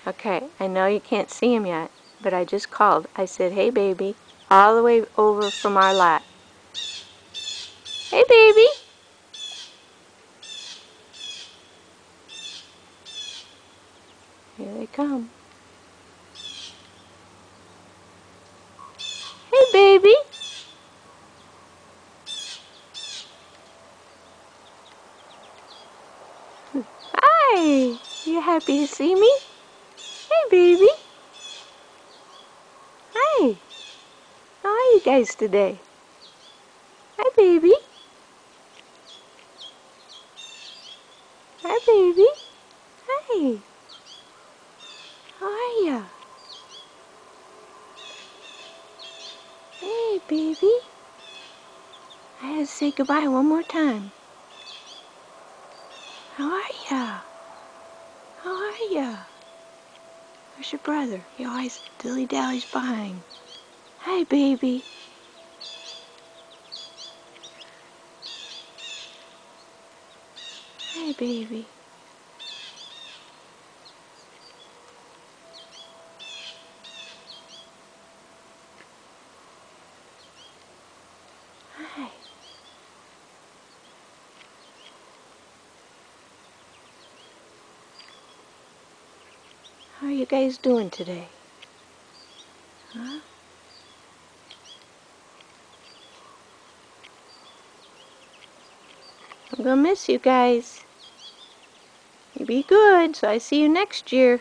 Okay, I know you can't see him yet, but I just called. I said, hey baby, all the way over from our lot. Hey baby! Here they come. Hey baby! Hi! You happy to see me? Hey baby! Hi! How are you guys today? Hi baby! Hi baby! Hi! How are ya? Hey baby! I had to say goodbye one more time. How are ya? How are ya? Where's your brother? He always dilly-dallies behind. Hi baby! Hi baby! Hi! How are you guys doing today? Huh? I'm gonna miss you guys. You be good, so I see you next year.